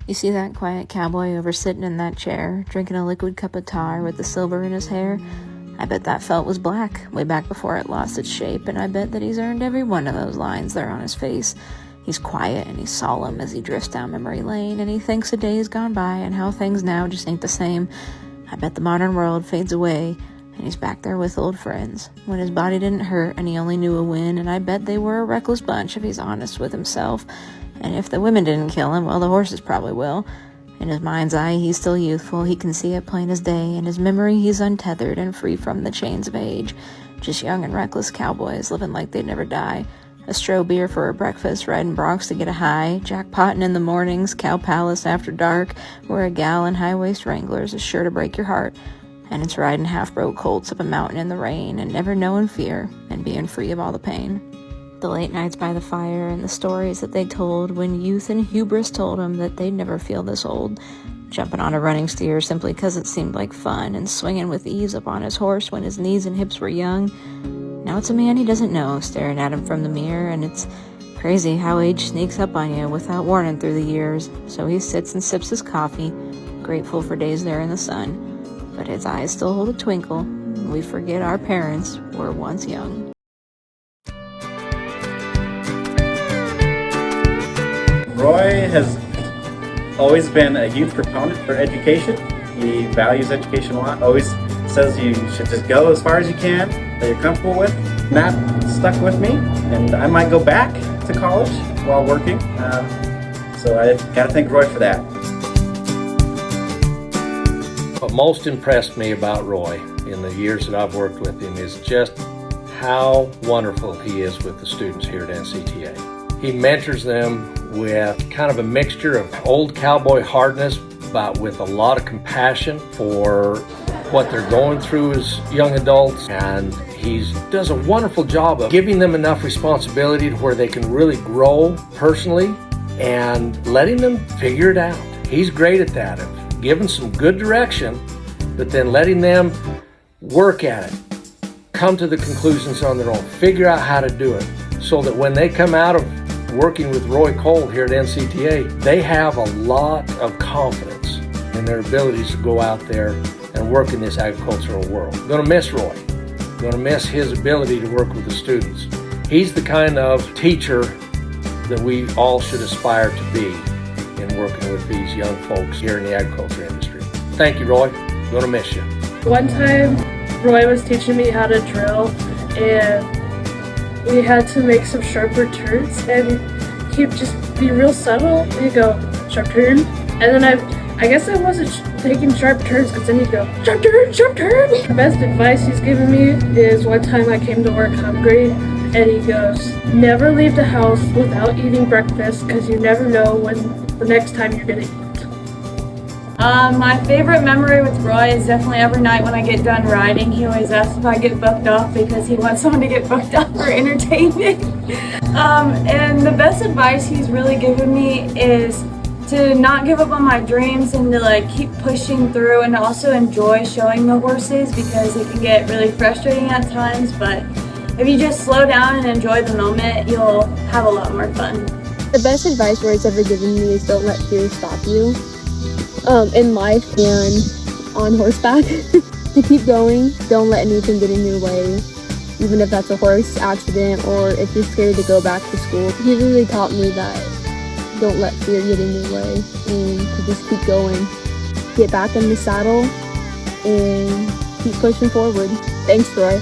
You see that quiet cowboy over sitting in that chair, drinking a liquid cup of tar with the silver in his hair? I bet that felt was black, way back before it lost its shape, and I bet that he's earned every one of those lines there on his face. He's quiet and he's solemn as he drifts down memory lane, and he thinks a day's gone by and how things now just ain't the same. I bet the modern world fades away, and he's back there with old friends, when his body didn't hurt and he only knew a win, and I bet they were a reckless bunch if he's honest with himself. And if the women didn't kill him, well, the horses probably will. In his mind's eye, he's still youthful, he can see it plain as day. In his memory, he's untethered and free from the chains of age. Just young and reckless cowboys living like they'd never die. A stroh beer for a breakfast, riding broncs to get a high, jackpotting in the mornings, cow palace after dark, where a gal in high-waist Wranglers is sure to break your heart. And it's riding half-broke colts up a mountain in the rain, and never knowing fear, and being free of all the pain. The late nights by the fire, and the stories that they told when youth and hubris told them that they'd never feel this old. Jumping on a running steer simply 'cause it seemed like fun, and swinging with ease up on his horse when his knees and hips were young. Now it's a man he doesn't know staring at him from the mirror, and it's crazy how age sneaks up on you without warning through the years. So he sits and sips his coffee, grateful for days there in the sun. But his eyes still hold a twinkle, and we forget our parents were once young. Roy has always been a huge proponent for education. He values education a lot, always says you should just go as far as you can, that you're comfortable with. And that stuck with me, and I might go back to college while working. So I gotta thank Roy for that. What most impressed me about Roy in the years that I've worked with him is just how wonderful he is with the students here at NCTA. He mentors them with kind of a mixture of old cowboy hardness, but with a lot of compassion for what they're going through as young adults. And he does a wonderful job of giving them enough responsibility to where they can really grow personally and letting them figure it out. He's great at that, of giving some good direction, but then letting them work at it, come to the conclusions on their own, figure out how to do it, so that when they come out of working with Roy Cole here at NCTA, they have a lot of confidence in their abilities to go out there and work in this agricultural world. I'm gonna miss Roy. I'm gonna miss his ability to work with the students. He's the kind of teacher that we all should aspire to be in working with these young folks here in the agriculture industry. Thank you, Roy. I'm gonna miss you. One time, Roy was teaching me how to drill, and we had to make some sharper turns, and he'd just be real subtle. He'd go, sharp turn, and then I guess I wasn't taking sharp turns, because then he'd go, sharp turn, sharp turn. The best advice he's given me is one time I came to work hungry, and he goes, never leave the house without eating breakfast, because you never know when the next time you're gonna eat. My favorite memory with Roy is definitely every night when I get done riding, he always asks if I get booked off because he wants someone to get booked off for entertainment. And the best advice he's really given me is to not give up on my dreams and to keep pushing through, and to also enjoy showing the horses, because it can get really frustrating at times, but if you just slow down and enjoy the moment, you'll have a lot more fun. The best advice Roy's ever given me is don't let fear stop you. In life and on horseback. To keep going, don't let anything get in your way, even if that's a horse accident or if you're scared to go back to school. He really taught me that don't let fear get in your way, and to just keep going, get back in the saddle, and keep pushing forward. Thanks, Roy.